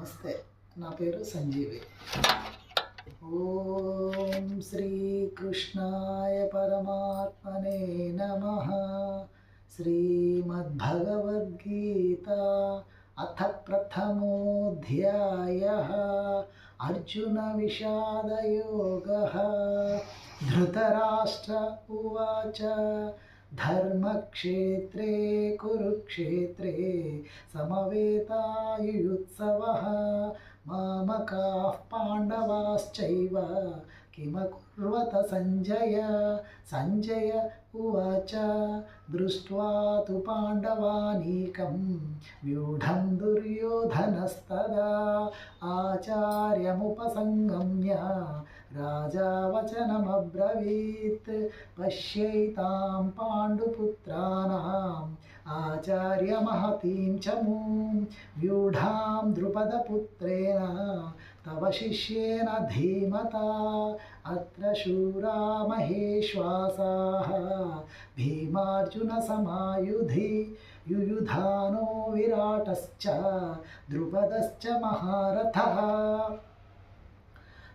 నమస్తే, నా పేరు సంజీవి. ఓం శ్రీకృష్ణాయ పరమాత్మనే నమః. శ్రీమద్భగవద్గీత అథ ప్రథమోऽధ్యాయः. అర్జున విషాదయోగः. ధృతరాష్ట్ర ఉవాచ ధర్మక్షేత్రే కురుక్షేత్రే సమవేతాయుయుత్సవః మామకాః పాండవాశ్చైవ కిమకుర్వత సంజయ. సంజయ ఉవాచ దృష్ట్వా తు పాండవానీకం వ్యూఢం దుర్యోధనస్తదా ఆచార్యముపసంగమ్య రాజా వచనమబ్రవీత్. పశ్యైతాం పాండుపుత్రానాం ఆచార్యమహతీం చమూం వ్యూఢాం ద్రుపదపుత్రేణ తవ శిష్యేన ధీమతా. అత్ర శూరా మహేశ్వాసాః భీమార్జున సమాయుధి యుయుధానో విరాటశ్చ ద్రుపదశ్చ మహారథః.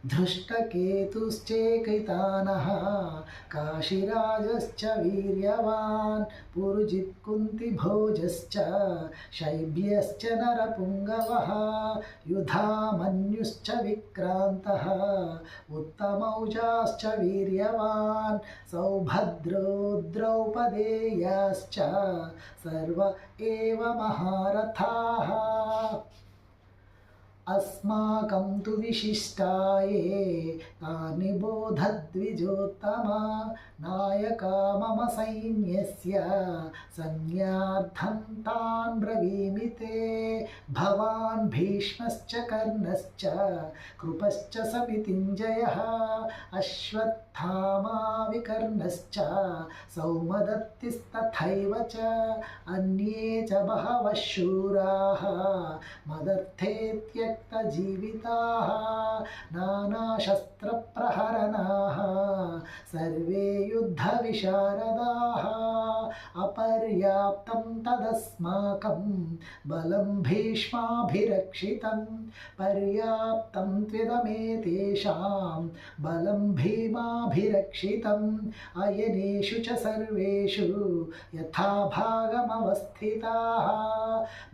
धृष्टकेतुश्चेकितानः काशीराजश्च वीर्यवान् पुरुजित् कुन्तिभोजश्च शैब्यश्च नरपुङ्गवः युधामन्युश्च विक्रान्तः उत्तमौजाश्च वीर्यवान् सौभद्रो द्रौपदेयाश्च सर्व एव महारथाः. अस्माकं तु विशिष्टाये तानि बोधद्विजोत्तमा. नायका मम सैन्यस्य सैन्यार्थं तान् ब्रवीमि ते. भवान् भीष्मश्च कर्णश्च कृपश्च समितिञ्जयः अश्वत्थामा विकर्णश्च सौमदत्तिस्तथैव च अन्ये च बहवः शूराः मदर्थे त्यक्तजीविताः नानाशस्त्रप्रहरणाः सर्वे युद्धविशारदाः. अपर्याप्तं तदस्माकं बलं भीष्माभिरक्षितं पर्याप्तं त्विदमेतेषां बलं भीमाभिरक्षितम्. अयनेषु च सर्वेषु यथा भागमवस्थिताः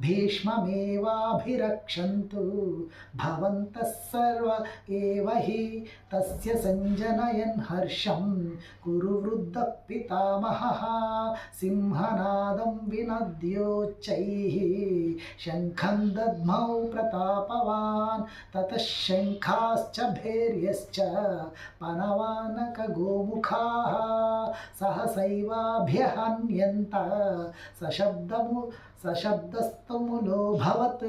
भीष्ममेवाभिरक्षन्तु भवन्तः सर्व एव हि. तस्य सञ्जनयन् हर्षं कुरु वृद्धः पितामहः सिंहनादं विनद्योच्चैः शङ्खं दद्मौ प्रतापवान्. ततः शङ्खाश्च भैर्यश्च पनवानकगोमुखाः सहसैवाभ्यहन्यन्त सशब्दस्तमुलोऽभवत्.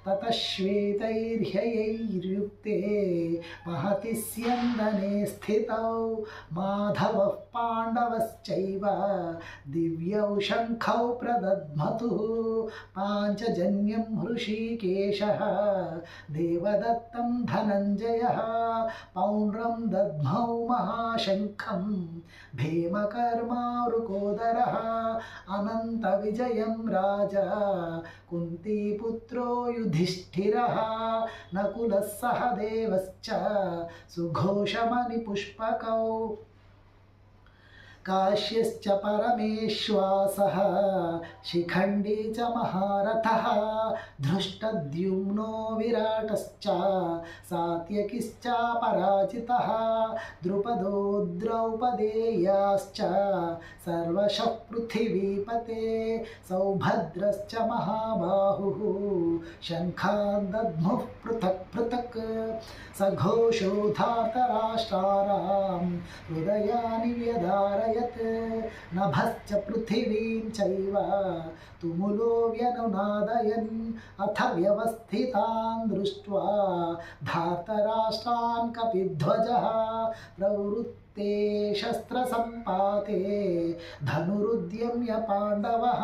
ततः श्वेतैर्हयैर्युक्ते महति स्यन्दने स्थितौ माधवः पाण्डवश्चैव दिव्यौ शङ्खौ प्रदध्मतुः. पाञ्चजन्यं हृषीकेशः देवदत्तं धनञ्जयः पौण्ड्रं दद्मौ महाशङ्खं भीमकर्मावृकोदरः. अनन्तविजयं राजा कुन्तीपुत्रो युधिष्ठिरः नकुलः सहदेवश्च सुघोषमणिपुष्पकौ. काश्यश्च परमेश्वासः शिखण्डी च महारथः धृष्टद्युम्नो विराटश्च सात्यकिश्चापराजितः द्रुपदो द्रौपदेयाश्च सर्वशः पृथिवीपते. सौभद्रश्च महाबाहुः शङ्खान् दद्मुः पृथक् पृथक्. सघोषो धार्तराष्ट्राणां हृदयानि व्यधारयत्. नभश्च पृथिवीं चैव तुमुलो व्यनुनादयन्. अथ व्यवस्थितान् दृष्ट्वा धार्तराष्ट्रान् कपिध्वजः प्रवृत्ते शस्त्रसम्पाते धनुरुद्यम्य पाण्डवः.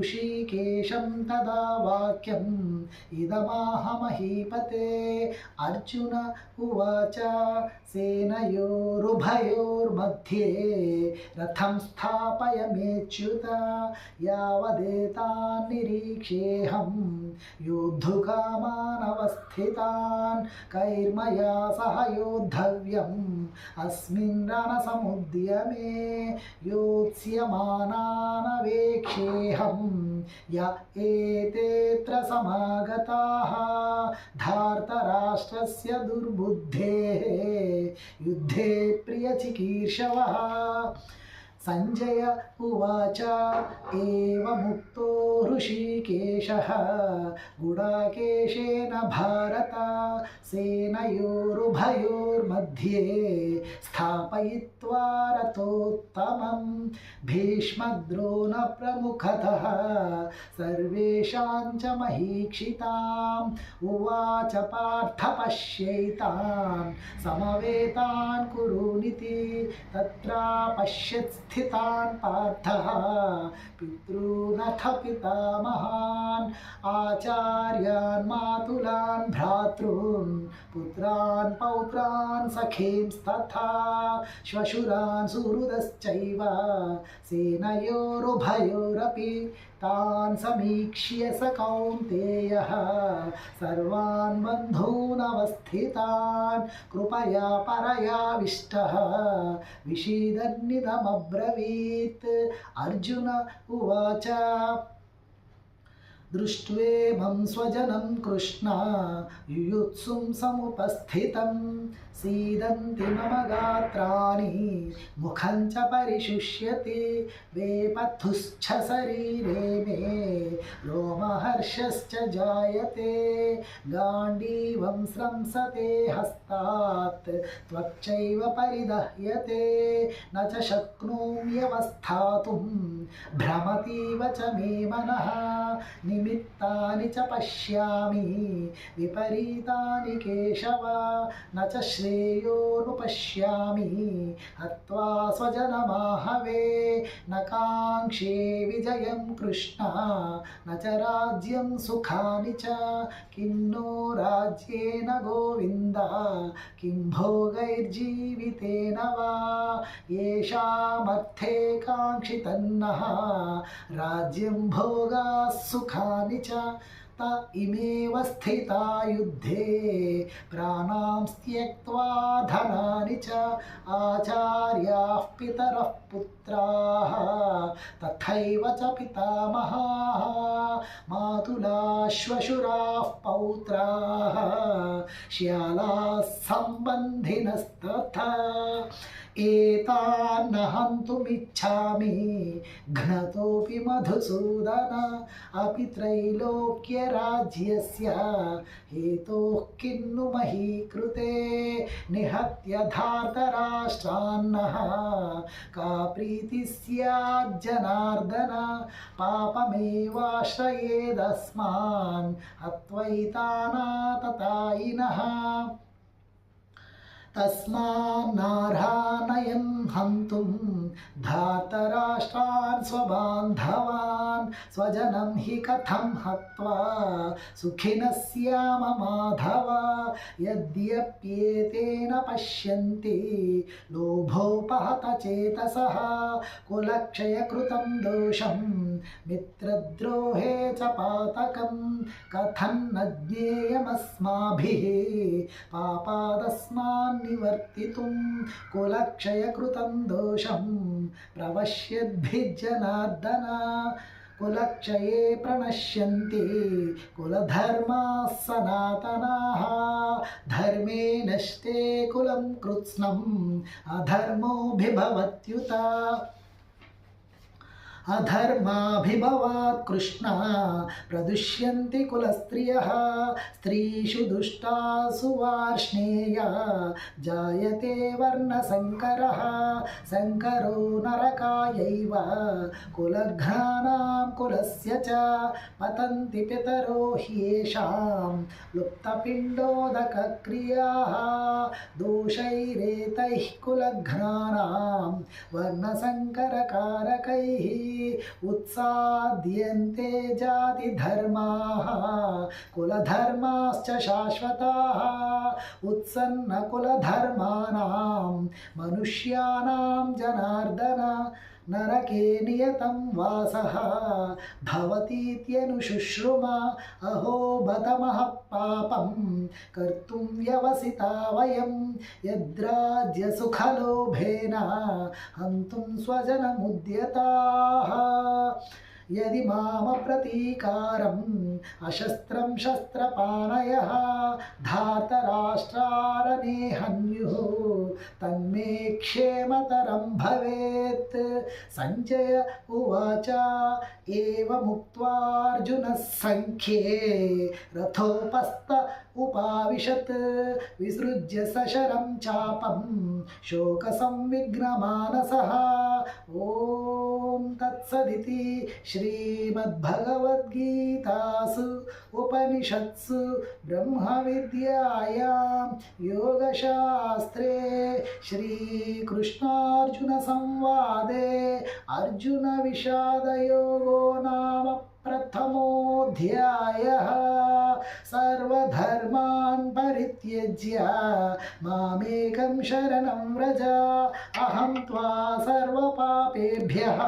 ऋषिकेशं तदा वाक्यम् इदमाह महीपते. अर्जुन उवाच सेनयोरुभयोर्मध्ये रथं स्थापयमेच्युत यावदेतान् निरीक्षेऽहं योद्धुकामानवस्थितान्. उपस्थितान् कैर्मया सह योद्धव्यम् अस्मिन् रणसमुद्यमे योत्स्यमानानवेक्षेऽहं य एतेऽत्र समागताः धार्तराष्ट्रस्य दुर्बुद्धेः युद्धे प्रियचिकीर्षवः। संजय उवाच एवमुक्तो ऋषिकेशः गुडाकेशेन भारत सेनयोरुभयोर्मध्ये स्थापयित्वा रथोत्तमं भीष्मद्रोणप्रमुखतः सर्वेषां च महीक्षिताम् उवाच पार्थ पश्यैतान् समवेतान् कुरूनिति तत्रा पश्यत् स्थितान् पार्थः पितॄनथ पितामहान् आचार्यान् मातुलान् भ्रातॄन् पुत्रान् पौत्रान् सखींस्तथा श्वशुरान् सुहृदश्चैव सेनयोरुभयोरपि तान् समीक्ष्य स कौन्तेयः सर्वान् बन्धूनवस्थितान् कृपया परयाविष्टः विषीदन्निदमब्रवीत्। अर्जुन उवाच दृष्ट्वेमं स्वजनं कृष्णा युयुत्सुं समुपस्थितं सीदन्ति मम गात्राणि मुखं च परिशुष्यति वेपथुश्च शरीरे मे रोमहर्षश्च जायते गाण्डीवं स्रंसते हस्तात् त्वच्चैव परिदह्यते न च शक्नोम्यवस्थातुं भ्रमतीव च मे मनः निमित्तानि च पश्यामि विपरीतानि केशव न च श्रेयोनुपश्यामि हत्वा स्वजनमाहवे न काङ्क्षे विजयं कृष्ण न च राज्यं सुखानि च किन्नो राज्येन गोविन्द किं भोगैर्जीवितेन वा येषामर्थे काङ्क्षितन्नः राज्यं भोगाः सुखानि च त इमेव स्थिता युद्धे प्राणां त्यक्त्वा धनानि च आचार्याः पितरः पुत्राः तथैव च पितामहाः मातुलाः श्वशुराः पौत्राः श्यालाः सम्बन्धिनस्तथा एतान् हन्तुमिच्छामि घ्नतोऽपि मधुसूदन अपि त्रैलोक्यराज्यस्य हेतोः किन्नु मही कृते निहत्य धार्तराष्ट्रान्नः का प्रीतिः स्याज्जनार्दन पापमेवाश्रयेदस्मान् हत्वैतानाततायिनः तस्मान्नार्हा नयं हन्तुं धार्तराष्ट्रान् स्वबान्धवान् स्वजनं हि कथं हत्वा सुखिनः स्याम माधव यद्यप्येतेन पश्यन्ति लोभोपहत चेतसः कुलक्षयकृतं दोषं मित्रद्रोहे च पातकं कथं न ज्ञेयमस्माभिः पापादस्मान् निवर्तितुं कुलक्षयकृतं दोषं प्रवश्यद्भिर्जनार्दन कुलक्षये प्रणश्यन्ति कुलधर्माः सनातनाः धर्मे नष्टे कुलं कृत्स्नम् अधर्मोऽभिभवत्युत अधर्माभिभवात् कृष्ण प्रदुष्यन्ति कुलस्त्रियः स्त्रीषु दुष्टासु वार्ष्णेया जायते वर्णसङ्करः सङ्करो नरकायैव कुलघ्नानां कुलस्य च पतन्ति पितरो ह्येषां लुप्तपिण्डोदकक्रियाः दोषैरेतैः कुलघ्नानां वर्णसङ्करकारकैः उत्साद्यन्ते जातिधर्माः कुलधर्माश्च शाश्वताः उत्सन्नकुलधर्माणां मनुष्याणां जनार्दन नरके नियतं वासः भवतीत्यनुशुश्रुम अहो बत महत्पापं कर्तुं व्यवसिता वयं यद्राज्यसुखलोभेन हन्तुं स्वजनमुद्यताः यदि मामप्रतीकारम् अशस्त्रं शस्त्रपाणयः धार्तराष्ट्रारणे हन्युः तन्मे क्षेमतरं भवेत्। सञ्जय उवाच एवमुक्त्वार्जुनः सङ्ख्ये रथोपस्थ उपाविशत् विसृज्य सशरं चापं शोकसंविघ्नमानसः। ॐ तत्सदिति श्रीमद्भगवद्गीतासु उपनिषत्सु ब्रह्मविद्यायां योगशास्त्रे श्रीकृष्णार्जुनसंवादे अर्जुनविषादयोगो नाम प्रथमोऽध्यायः। सर्वधर्मान् परित्यज्य मामेकं शरणं व्रज अहं त्वा सर्वपापेभ्यः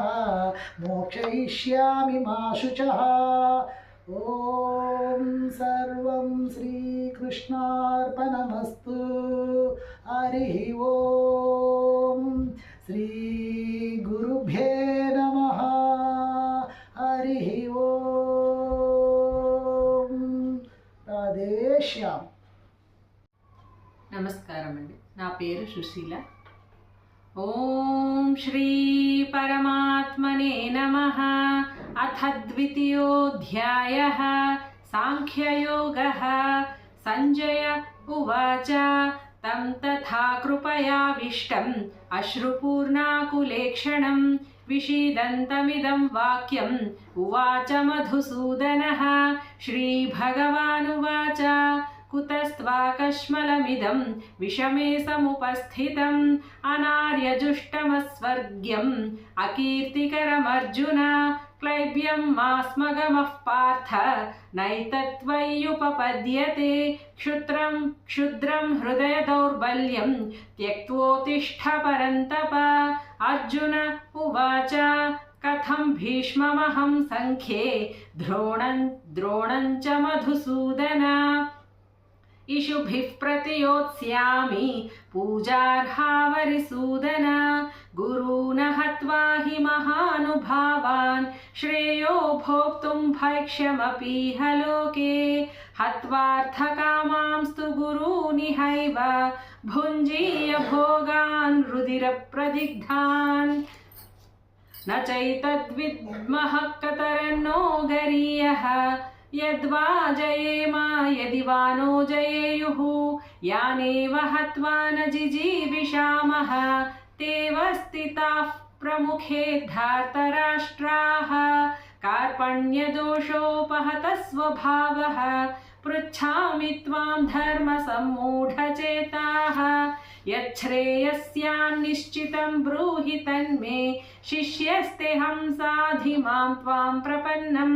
मोक्षयिष्यामि मा शुचः। ॐ सर्वं श्रीकृष्णार्पणमस्तु। हरिः ॐ श्रीगुरुभ्ये नमः। हरिः ॐ రాధేశ్యామ్. నమస్కారం అండి, నా పేరు సుశీల. ఓం శ్రీ పరమాత్మనే నమః. అథ ద్వితీయోऽధ్యాయः సాంఖ్యయోగः. సంజయ ఉవాచ తం తథా కృపయావిష్టం అశ్రుపూర్ణాకులేక్షణం విషీదంతమిదం వాక్యం ఉవాచ మధుసూదనః. శ్రీభగవానువాచ కుతస్త్వాకష్మలమిదం విషమే సముపస్థితం అనార్యజుష్టమస్వర్గ్యం అకీర్తికరమర్జున. క్లైబ్యం మాస్మగమః పార్థ నైతత్వయ్యుపపద్యతే. క్షుద్రం హృదయ దౌర్బల్యం త్యక్తోతిష్ఠ పరంతప. అర్జున ఉవాచ కథం భీష్మమహం సంఖ్యే ద్రోణం చ మధుసూదన. ఇషుభిః ప్రతియోత్స్యామి పూజార్హావరిసూదన. గురూన్ హత్వా హి మహానుభావాన్ శ్రేయో భోక్తుం భైక్ష్యమపీహ లోకే. హత్వార్థకామాంస్తు గురూనిహైవ భుంజీయ భోగాన్ రుధిరప్రదిగ్ధాన్. న చైతద్విద్మః కతరన్నో గరీయః యద్వా జయేమ యది వా నో జయేయుః. యానేవ హత్వా న జిజీవిషామః తేవ స్థితాః ప్రముఖే ధార్తరాష్ట్రాः. కార్పణ్యదోషోపహతः స్వభావः పృచ్ఛామి త్వాం ధర్మసమ్మూఢచేతాः. యచ్ఛ్రేయస్యాన్నిశ్చితం బ్రూహి తన్మే శిష్యస్తేహం సాధి మాం త్వాం ప్రపన్నం.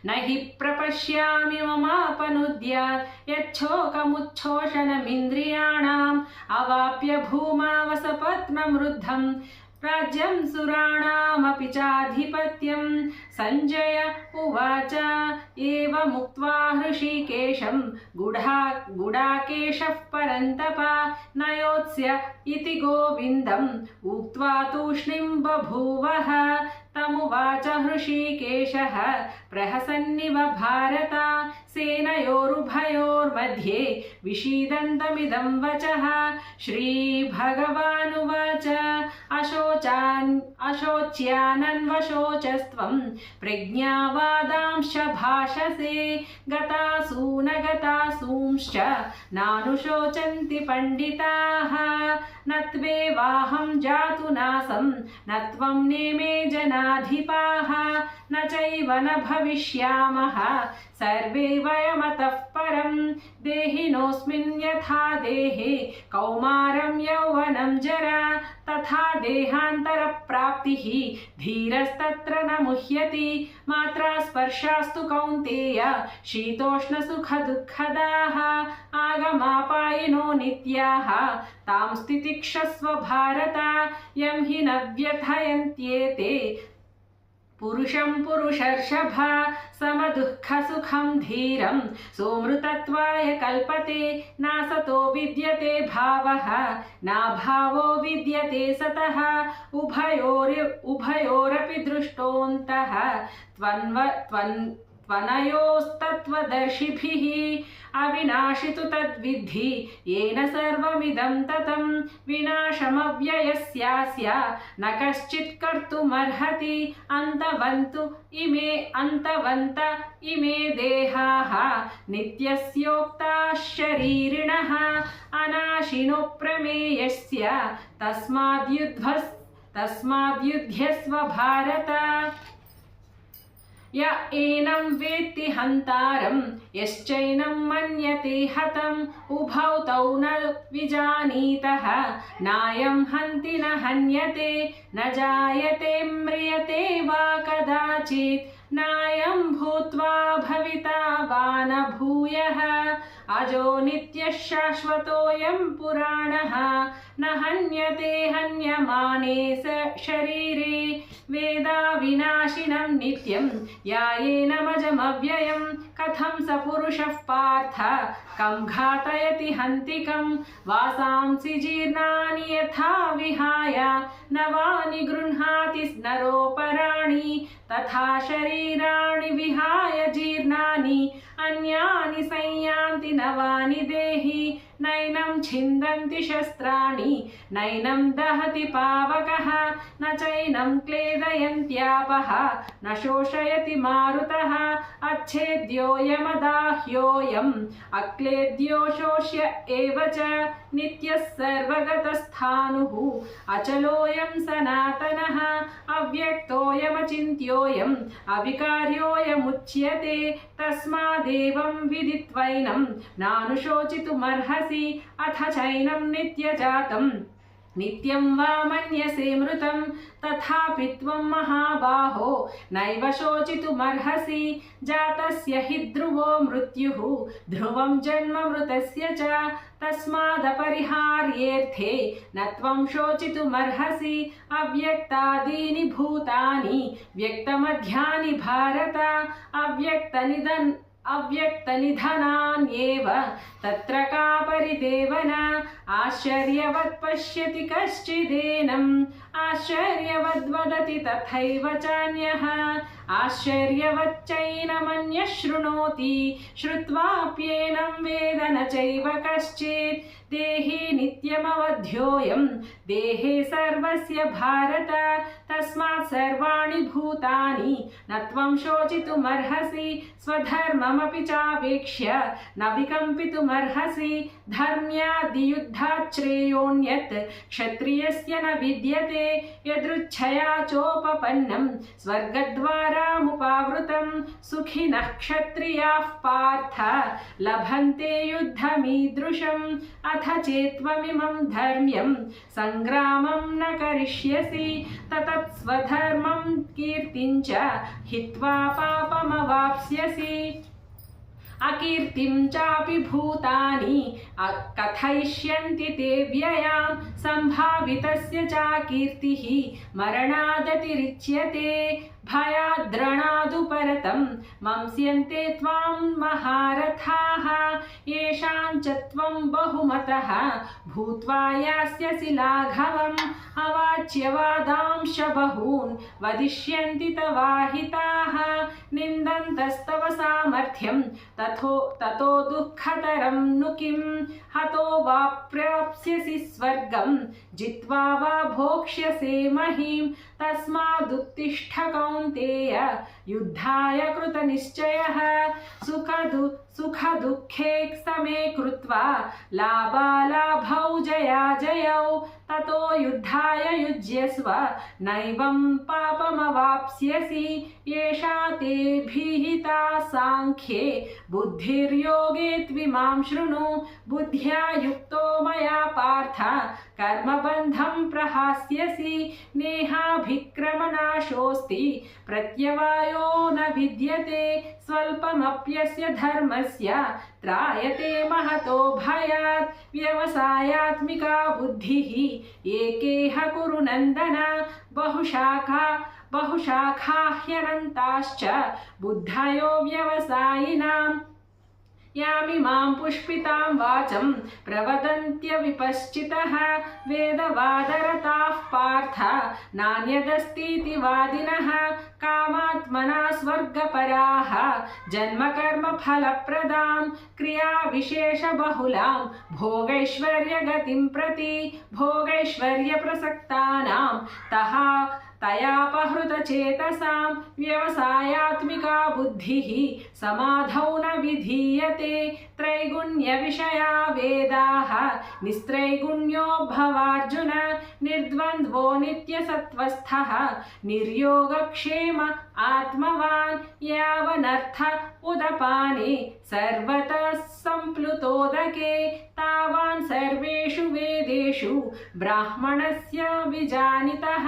నహి ప్రపశ్యామి మమాపనుద్యాత్ యచ్చోకముచ్ఛోషణమింద్రియాణాం అవాప్య భూమావసపత్నమృద్ధం రాజ్యం సురాణామపి చాధిపత్యం. సంజయ ఉవాచ ఏవముక్త్వా హృషీకేశం గుడాకేశః పరంతప నయోత్స్య ఇతి గోవిందం ఉక్త్వా తూష్ణీం బభూవః. తమువాచ హృషీకేశః ప్రహసన్నివ భారత. సేనయోరుభయోర్मध्ये విషీదంతమిదం వచః. శ్రీభగవానువాచ అశోచ్యానన్వశోచస్త్వం ప్రజ్ఞావాదాంశ్చ భాషసే. గతాసూనగతాసూంశ్చ నానుశోచంతి పండితాః. నత్వేవాహం జాతునాసం నత్వం నేమే జనాధిపాః. న చైవ న భవిష్యామః సర్వే వయమతః పరం. देहिनोऽस्मिन् यथा देहे कौमारं यौवनं जरा तथा देहान्तरप्राप्तिः धीरस्तत्र न मुह्यति मात्रा स्पर्शास्तु कौन्तेय शीतोष्णसुखदुःखदाः आगमापायिनो नित्याः तां स्थितिक्षस्व भारत यं हि न व्यथयन्त्येते पुरुषं पुरुषर्षभ समदुःखसुखं धीरं सोमृतत्वाय कल्पते नासतो विद्यते भावः नाभावो विद्यते सतः उभयोरपि दृष्टोऽन्तः त्वनयोस्तत्त्वदर्शिभिः अविनाशि तु तद्विद्धि येन सर्वमिदं ततं विनाशमव्ययस्यास्य न कश्चित् कर्तुमर्हति अन्तवन्त इमे देहाः नित्यस्योक्ताः शरीरिणः अनाशिनो प्रमेयस्य तस्माद्युध्यस्व भारत य एनं वेत्ति हन्तारं यश्चैनं मन्यते हतम् उभौ तौ न विजानीतः नायं हन्ति न हन्यते न जायते म्रियते वा कदाचित् नायं भूत्वा भविता वा न भूयः अजो नित्यः शाश्वतोऽयं पुराणः न हन्यते हन्यमाने शरीरे वेदा विनाशिनं नित्यं यायेनमजमव्ययं कथं स पुरुषः पार्थ कं घातयति हन्तिकं वासांसि जीर्णानि यथा विहाय नवानि गृह्णाति नरोपराणि तथा शरीराणि विहाय जीर्णानि अन्यानि संयान्ति नवानि देहि नैनं छिन्दन्ति शस्त्राणि नैनं दहति पावकः न चैनं क्लेदयन्त्यापः न शोषयति मारुतः अच्छेद्योऽयमदाह्योऽयम् अक्लेद्यो शोष्य एव च नित्यः सर्वगतस्थाणुः अचलोऽयं सनातनः अव्यक्तोऽयमचिन्त्योऽयम् अविकार्योऽयमुच्यते तस्मादेवं विदित्वैनं नानुशोचितुमर्हसि अथ चैनं नित्यजातं नित्यं वा मन्यसे मृतं तथापि त्वं महाबाहो नैव शोचितुमर्हसि जातस्य हि ध्रुवो मृत्युः ध्रुवं जन्म मृतस्य च तस्मादपरिहार्येऽर्थे न त्वं शोचितुमर्हसि अव्यक्तादीनि भूतानि व्यक्तमध्यानि भारत अव्यक्तनिधनान्येव तत्र का परिदेवना आश्चर्यवत् पश्यति कश्चिदेनम् आश्चर्यवद्वदति तथैव चान्यः आश्चर्यवच्चैनमन्यः शृणोति श्रुत्वाप्येनं वेद न चैव कश्चित् देहे नित्यमवध्योऽयं देहे सर्वस्य भारत तस्मात् सर्वाणि भूतानि न त्वं शोचितुमर्हसि स्वधर्ममपि चावेक्ष्य न विकम्पितुमर्हसि धर्म्यादियुद्धात् श्रेयोऽन्यत् क्षत्रियस्य न विद्यते यदृच्छया चोपपन्नं स्वर्गद्वारामुपावृतं सुखिनः क्षत्रियाः पार्थ लभन्ते युद्धमीदृशम् अथ चेत्त्वमिमं धर्म्यं सङ्ग्रामं न करिष्यसि ततः स्वधर्मं कीर्तिं च हित्वा पापमवाप्स्यसि अकीर्तिं चापि भूतानि कथयिष्यन्ति ते व्ययां सम्भावितस्य चाकीर्तिः मरणादतिरिच्यते भयाद्रणादुपरतं मंस्यन्ते त्वां महारथाः येषां च त्वं बहुमतः भूत्वा यास्यसि लाघवम् अवाच्यवादांश बहून् वदिष्यन्ति तवाहिताः निन्दन्तस्तव सामर्थ्यं ततो दुःखतरं नु किं हतो वा प्राप्स्यसि स्वर्गं जित्वा वा भोक्ष्यसे महीं तस्मादुत्तिष्ठ कौन्तेय युद्धाय कृतनिश्चयः सुखदुःखे समे कृत्वा लाभालाभौ जयाजयौ ततो युद्धाय युज्यस्व नैवं पापमवाप्स्यसि एषा ते भीहिता साङ्ख्ये बुद्धिर्योगे त्विमां शृणु बुद्ध्या युक्तो मया पार्थ कर्मबन्धं प्रहास्यसि नेहाभिक्रमनाशोऽस्ति प्रत्यवायो न विद्यते स्वल्पमप्यस्य धर्मस्य त्रायते महतो भयात् व्यवसायात्मिका बुद्धिः एकेह कुरु नन्दन बहुशाखा ह्यनन्ताश्च बुद्धयो व्यवसायिनाम् यामिमां पुष्पितां वाचं प्रवदन्त्यविपश्चितः वेदवादरताः पार्थ नान्यदस्तीति वादिनः कामात्मना स्वर्गपराः जन्मकर्मफलप्रदां क्रियाविशेषबहुलां भोगैश्वर्यगतिं प्रति भोगैश्वर्यप्रसक्तानां तयापहृतचेतसां व्यवसायात्मिका बुद्धिः समाधौ न विधीयते त्रैगुण्यविषया वेदाः निस्त्रैगुण्यो भवार्जुन निर्द्वन्द्वो नित्यसत्त्वस्थः निर्योगक्षेम आत्मवान् यावनर्थ उदपाने सर्वतः सम्प्लुतोदके तावान् सर्वेषु वेदेषु ब्राह्मणस्य विजानतः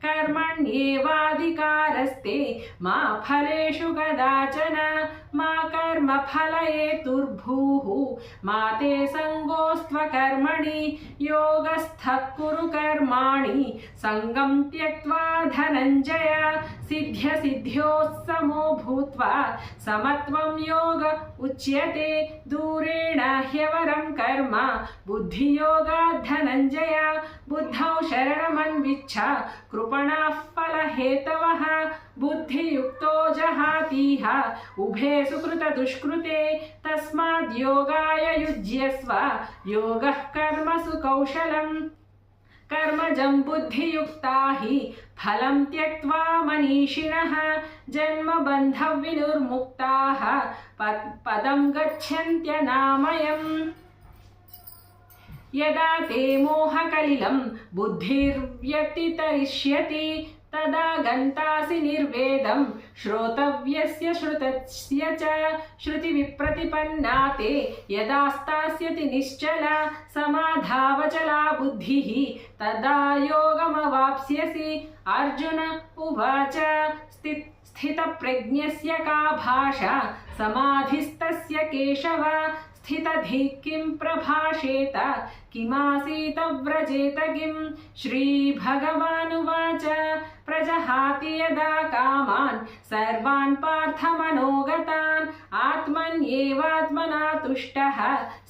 कर्मण्येवाधिकारस्ते मा फलेषु कदाचन मा कर्मफलहेतुर्भूः मा ते सङ्गोऽस्त्वकर्मणि योगस्थः कुरु कर्माणि सङ्गं त्यक्त्वा धनञ्जय सिद्ध्यसिद्ध्योः समो भूत्वा समत्वं योग उच्यते दूरेण ह्यवरं कर्म बुद्धियोगात् धनञ्जय बुद्धौ शरणमन्विच्छ कृपणाः फलहेतवः बुद्धियुक्तो जहातीह उभे सुकृतदुष्कृते तस्माद् योगाय युज्यस्व योगः कर्मसु कौशलम् कर्मजं बुद्धियुक्ता हि फलं त्यक्त्वा मनीषिणः जन्मबन्धविनिर्मुक्ताः पदं गच्छन्त्यनामयम् यदा ते मोहकलिलं बुद्धिर्व्यतितरिष्यति तदा गन्तासि निर्वेदं श्रोतव्यस्य श्रुतस्य च श्रुतिविप्रतिपन्ना ते यदा स्थास्यति निश्चला समाधावचला बुद्धिः तदा योगमवाप्स्यसि अर्जुन उवाच स्थितप्रज्ञस्य का भाषा समाधिस्तस्य केशव स्थितधिः किं प्रभाषेत किमासीत व्रजेत किं श्रीभगवानुवाच प्रजहाति यदा कामान् सर्वान् पार्थमनोगतान् आत्मन्येवात्मना तुष्टः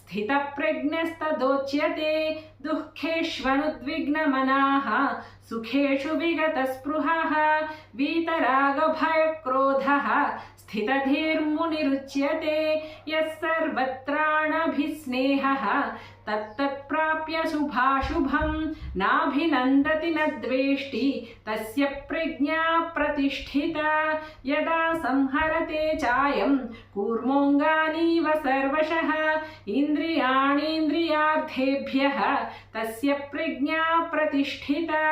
स्थितप्रज्ञस्तदोच्यते दुःखेष्वनुद्विग्नमनाः सुखेषु विगतस्पृहः वीतरागभयक्रोधः स्थितधीर्मुनिरुच्यते यः सर्वत्राणभिस्नेहः तत्तत्प्राप्य शुभाशुभं नाभिनन्दति न द्वेष्टि तस्य प्रज्ञा प्रतिष्ठिता यदा संहरते चायं कूर्मोऽङ्गानीव सर्वशः इन्द्रियाणीन्द्रियार्थेभ्यः तस्य प्रज्ञा प्रतिष्ठिता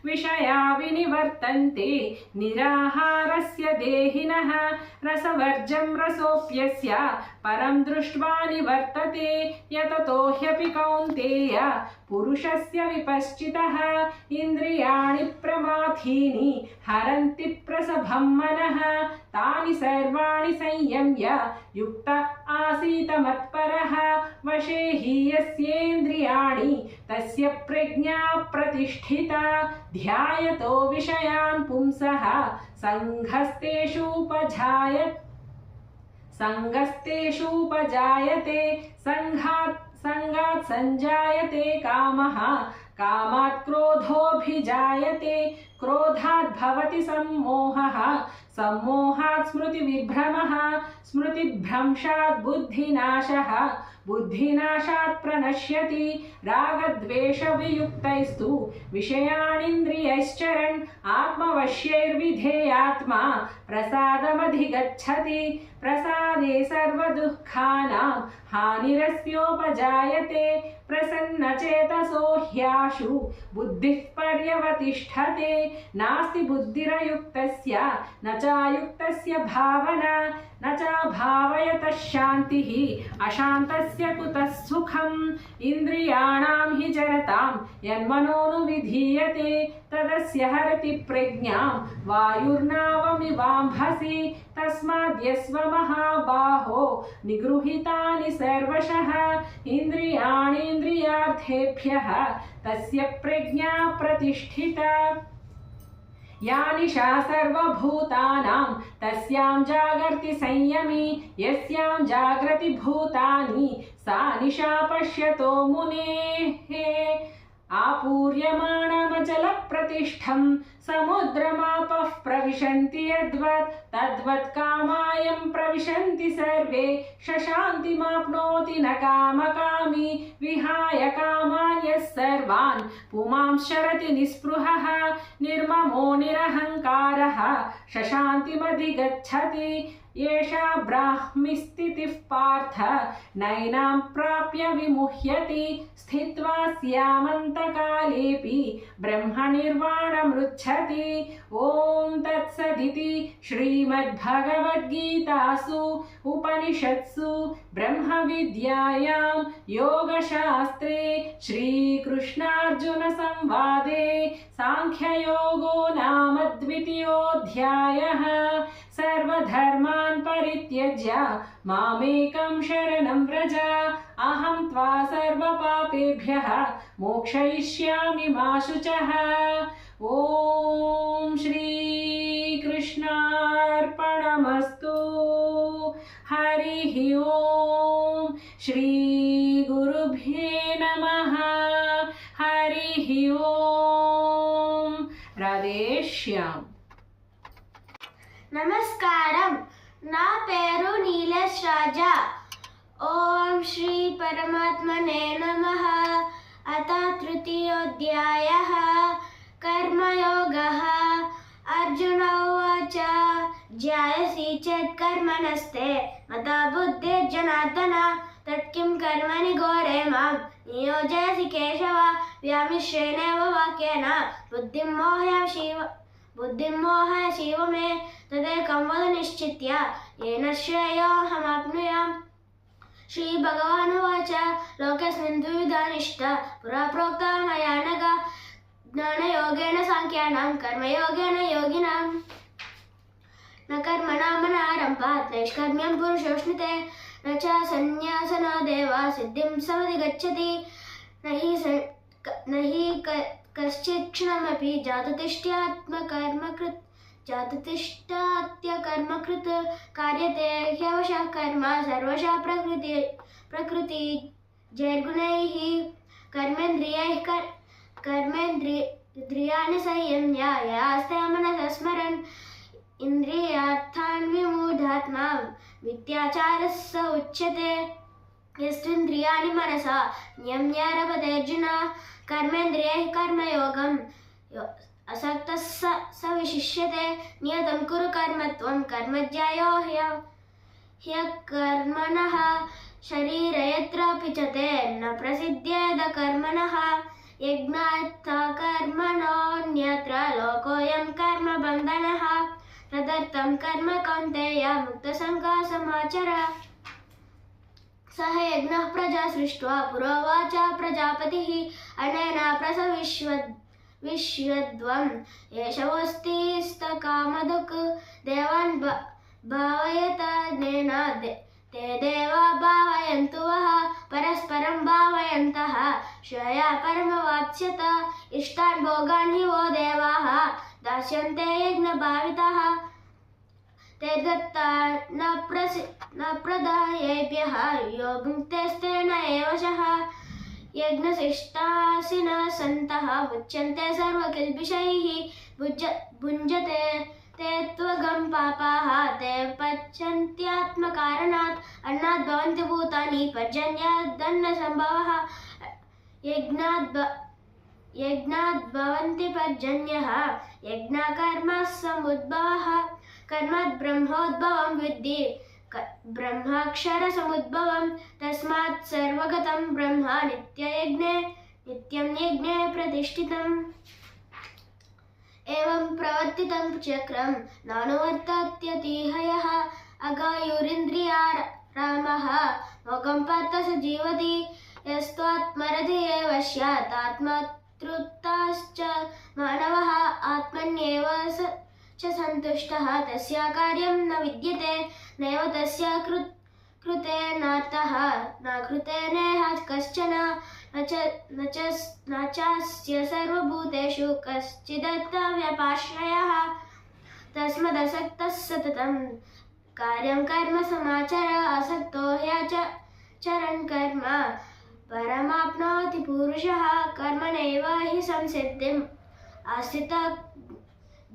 विषया विनिवर्तन्ते निराहारस्य देहिनः रसवर्जं रसोऽप्यस्य परं दृष्ट्वा निवर्तते यततो ह्यपि कौन्तेय पुरुषस्य विपश्चितः इन्द्रियाणि प्रमाथीनि हरन्ति प्रसभं मनः तानि सर्वाणि संयम्य युक्त आसीत मत्परः वशे हि यस्येन्द्रियाणि तस्य प्रज्ञा प्रतिष्ठिता ध्यायतो विषयान् पुंसः संगस्तेषूपजायते संगात् संजायते कामः कामात् क्रोधोऽभिजायते क्रोधात् भवति सम्मोहः सम्मोहात् स्मृतिविभ्रमः स्मृतिभ्रंशात् बुद्धिनाशः बुद्धिनाशात् प्रणश्यति रागद्वेषवियुक्तैस्तु विषयानिन्द्रियैश्चरन् आत्मवश्यैर्विधेयात्मा प्रसादमधिगच्छति प्रसादे सर्वदुःखानां हानिरस्योपजायते प्रसन्नचेतसो ह्याशु बुद्धिः पर्यवतिष्ठते नास्ति बुद्धिरयुक्तस्य न चायुक्तस्य भावना न चाभावयतः शान्तिः अशान्तस्य कुतः सुखम् इन्द्रियाणां हि जरतां यन्मनोनुविधीयते तदस्य हरति प्रज्ञां वायुर्नावमिवाम्भसि तस्माद्यस्व महाबाहो निगृहीतानि सर्वशः इन्द्रियाणीन्द्रियार्थेभ्यः तस्य प्रज्ञा प्रतिष्ठिता या निशा सर्वभूतानां तस्यां जागर्ति संयमी यस्यां जाग्रति भूतानि सा निशा पश्यतो मुनेः आपूर्यमाणमचलप्रतिष्ठं समुद्रमापः प्रविशन्ति यद्वत् तद्वत् कामायं प्रविशन्ति सर्वे शशान्तिमाप्नोति न कामकामी विहाय कामान् यः सर्वान् पुमांश्चरति निःस्पृहः निर्ममो निरहङ्कारः शशान्तिमधिगच्छति एषा ब्राह्मीस्थितिः पार्थ नैनां प्राप्य विमुह्यति स्थित्वा स्यामन्तकालेऽपि ब्रह्मनिर्वाणमृच्छति ॐ तत्सदिति श्रीमद्भगवद्गीतासु उपनिषत्सु ब्रह्मविद्यायां योगशास्त्रे श्रीकृष्णार्जुनसंवादे साङ्ख्ययोगो नाम द्वितीयोऽध्यायः सर्वधर्मान् परित्यज्य मामेकं शरणं व्रज अहं त्वा सर्वपापेभ्यः मोक्षयिष्यामि मा शुचः ॐ श्रीकृष्णार्पणमस्तु हरिः ॐ श्रीगुरुभ्ये नमः हरिः ॐ राधेश्याम నమస్కారం నా పేరు నీలేష్ రాజా ఓం శ్రీ పరమాత్మనే నమః అత తృతీయోధ్యాయః కర్మయోగః అర్జున ఉవాచ జ్యాయసి చేత్ కర్మణస్తే మతా బుద్ధిర్జనార్దన తత్కిం కర్మణి ఘోరే మాం నియోజయసి కేశవ వ్యామిశ్రేణేవ వాక్యేన बुद्धिं मोहय शिव मे तदेकं वद निश्चित्य येन श्रेयोऽहमाप्नुयाम् श्रीभगवानुवाच लोकेऽस्मिन् द्विविधा निष्ठा पुरा प्रोक्ता मया नघ ज्ञानयोगेन साङ्ख्यानां कर्मयोगेन योगिनां न कर्मणामनारम्भात् नैष्कर्म्यं पुरुषोऽश्नुते न च सन्न्यासनादेव सिद्धिं समधिगच्छति न हि कश्चित् क्षणमपि जातुतिष्ठात्यकर्मकृत् कार्यते ह्यवशः कर्म सर्वशः प्रकृतिजैर्गुणैः कर्मेन्द्रियाणि संयम्य यास्ते मनसः स्मरन् इन्द्रियार्थान् विमूढात्मा मिथ्याचारः स उच्यते यस्त्विन्द्रियाणि मनसा नियम्य रमते अर्जुन कर्मेन्द्रियैः कर्मयोगम् असक्तः स विशिष्यते नियतं कुरु कर्म त्वं कर्मज्ञायो ह्यकर्मणः शरीरे यत्रापि च ते न प्रसिद्ध्येद कर्मणः यज्ञात् कर्मणोऽन्यत्र लोकोऽयं कर्मबन्धनः तदर्थं कर्म कौन्तेय मुक्तसङ्गः समाचर सह यज्ञः प्रजा सृष्ट्वा पुरोवाच प्रजापतिः अनेन प्रसविष्यद्वम् एषवोऽस्तिस्तकामधुक् देवान् भावयत अनेन ते देवा भावयन्तु वः परस्परं भावयन्तः श्रेया परमवाप्स्यत इष्टान् भोगान् हि वो देवाः दास्यन्ते यज्ञभाविताः ते दत्ता न प्रदायेभ्यः यो भुङ्क्तेस्तेन एव शः यज्ञशिष्टासिनः सन्तः मुच्यन्ते सर्वकिल्बिषैः भुञ्जते ते त्वगं पापाः ते पच्यन्त्यात्मकारणात् अन्नात् भवन्ति भूतानि पर्जन्यादन्नसम्भवः यज्ञात् भवन्ति पर्जन्यः यज्ञकर्मसमुद्भवः कर्मात् ब्रह्मोद्भवं विद्धि ब्रह्माक्षरसमुद्भवं तस्मात् सर्वगतं ब्रह्म नित्यं यज्ञे प्रतिष्ठितम् एवं प्रवर्तितं चक्रं नानुवर्तत्यतिहयः अगायुरिन्द्रिया रामः मोघं पार्थ स जीवति यस्त्वात्मरति एव स्यात् आत्मतृप्ताश्च मानवः आत्मन्येव च सन्तुष्टः तस्य कार्यं न विद्यते नैव तस्य कृते नार्थः न कृते नेह कश्चन न चास्य सर्वभूतेषु कश्चिदर्थव्यपाश्रयः तस्मदसक्तः सततं कार्यं कर्म समाचर असक्तो ह्यचरन् कर्म परमाप्नोति पुरुषः कर्मणैव हि संसिद्धिम् आस्थितः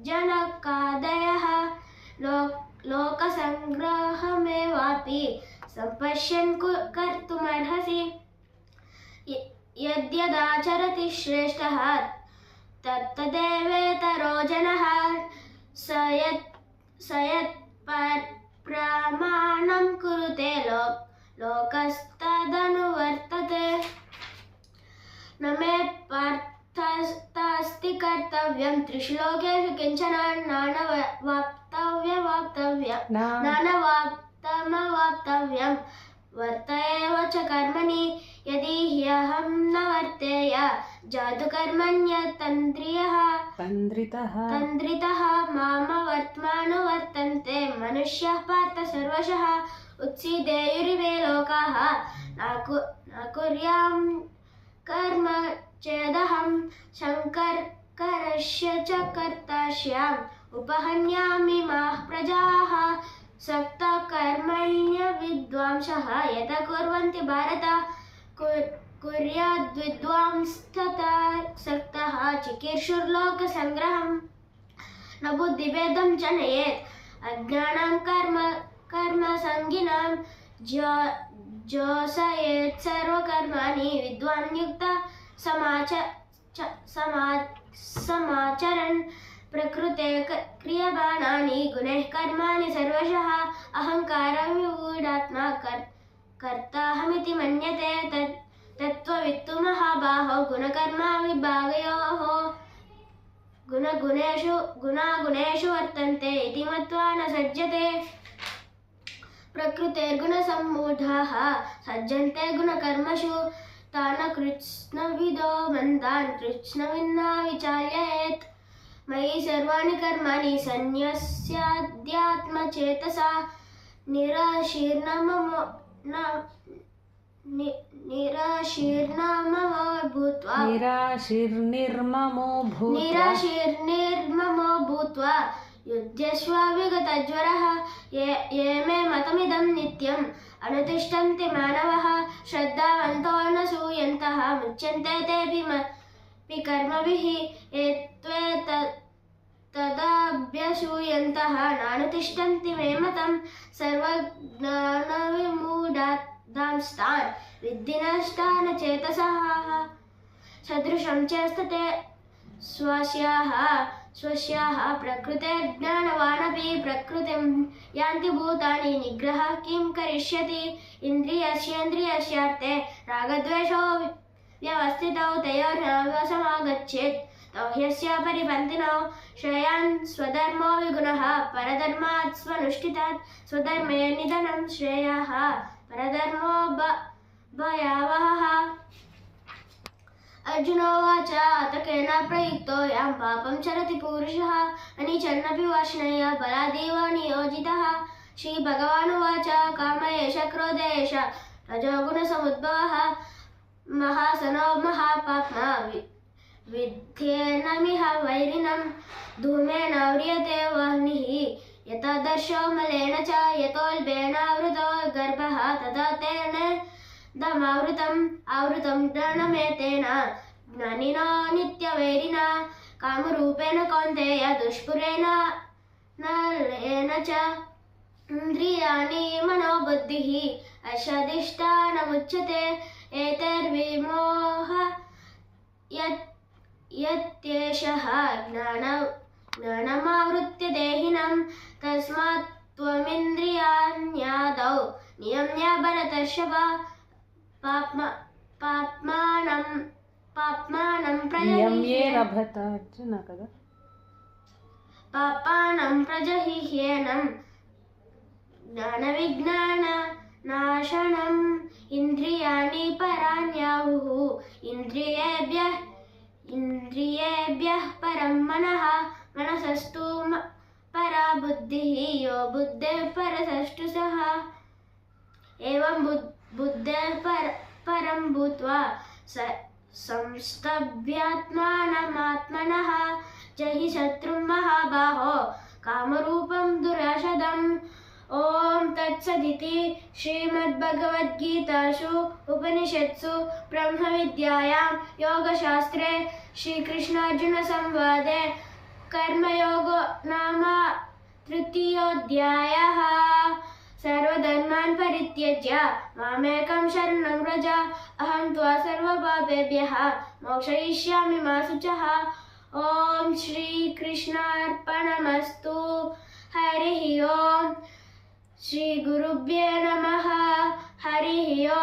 जनकादयः लोकसङ्ग्रहमेवापि सम्पश्यन् कर्तुमर्हसि यद्यदाचरति श्रेष्ठः तत्तदेवेतरो जनः स यत् प्रमाणं कुरुते लोकस्तदनुवर्तते न मे पार्थस्तास्ति कर्तव्यं त्रिषु लोकेषु किञ्चन नानवाप्तमवाप्तव्यं वर्त एव च कर्मणि यदि ह्यहं न वर्तेय जातुकर्मण्यतन्द्रितः मामवर्त्मानुवर्तन्ते मनुष्यः पार्थ सर्वशः उत्सीदेयुरिवे लोकाः न कुर्यां कर्म चेदहं शङ्करस्य च कर्तास्याम् उपहन्यामि माः प्रजाः सक्तकर्मण्य विद्वांसः यत कुर्वन्ति भारत कुर्याद्विद्वांस्तथा सक्तः चिकीर्षुर्लोकसङ्ग्रहम् न बुद्धिभेदं जनयेत् अज्ञानां कर्मसङ्गिनां जोषयेत् सर्वकर्माणि विद्वान् युक्तः समाचरन् प्रकृते क्रियमाणानि गुणैः कर्माणि सर्वशः अहङ्कारविमूढात्मा कर्ताहमिति मन्यते तत्त्ववित्तु महाबाहो गुणकर्मा विभागयोः गुणागुणेषु वर्तन्ते इति मत्वा न सज्जते प्रकृतेर्गुणसम्मूढाः सज्जन्ते गुणकर्मषु तान् कृत्स्नविदो मन्दान् कृत्स्नविन्ना विचाल्येत् मयि सर्वाणि कर्माणि सन्न्यस्याध्यात्मचेतसा निराशीर्निर्ममो भूत्वा युध्यस्व विगतज्वरः ये मे मतमिदं नित्यम् अनुतिष्ठन्ति मानवः श्रद्धावन्तो न सूयन्तः मुच्यन्ते तेऽपि कर्मभिः एत्वे तदाभ्यसूयन्तः नानुतिष्ठन्ति मे मतं सर्वज्ञानविमूढांस्तान् विद्धि नष्टान् चेतसः सदृशं चेष्टते स्वस्याः प्रकृतेर्ज्ञानवानपि प्रकृतिं यान्ति भूतानि निग्रहः किं करिष्यति इन्द्रियस्येन्द्रियस्यार्थे रागद्वेषौ व्यवस्थितौ तयोर्नवसमागच्छेत् तौ ह्यस्य परिपन्थिनौ श्रेयान् स्वधर्मो विगुणः परधर्मात् स्वनुष्ठितात् स्वधर्मे निधनं श्रेयः परधर्मो भयावहः अर्जुनोवाच अतकेन प्रयुक्तो यं पापं चरति पुरुषः अनिचन्नपि वाष्णेय बलादेव नियोजितः श्रीभगवानुवाच काम एष क्रोध एष रजोगुणसमुद्भवः महासनो महापाप्मा विद्येनमिह वैरिणं धूमेन व्रियते वह्निः यथा दर्शो मलेन च यतोल्बेनावृतो गर्भः तथा दमावृतम् आवृतं ज्ञानमेतेन ज्ञानिनो नित्यवैरिणा कामरूपेण कौन्तेय दुष्पुरेण नलेन च इन्द्रियाणि मनोबुद्धिः अशदिष्टानमुच्यते एतैर्विमोह यत्येषः ज्ञानमावृत्य देहिनं तस्मात् त्वमिन्द्रियाण्यादौ नियम्य भरतर्षभ पाप्मानं నియమ్యేన భరత అర్జున కదా पापानं प्रजहिह्येनं ज्ञानविज्ञाननाशनम् इन्द्रियाणि पराण्याहुः इन्द्रियेभ्यः परं मनः मनसस्तु परा बुद्धिः यो बुद्धेः परसस्तु सः एवं बुद्धेः परं भूत्वा संस्तभ्यात्मानमात्मनः जहि शत्रुं महाबाहो कामरूपं दुराशदम् ॐ तत्सदिति श्रीमद्भगवद्गीतासु उपनिषत्सु ब्रह्मविद्यायां योगशास्त्रे श्रीकृष्णार्जुनसंवादे कर्मयोगो नाम तृतीयोऽध्यायः सर्वधर्मान् परित्यज्य मामेकं शरणं व्रज अहं त्वा सर्वपापेभ्यः मोक्षयिष्यामि मा शुचः ॐ श्रीकृष्णार्पणमस्तु हरिः ॐ श्रीगुरुभ्यो नमः हरिः ॐ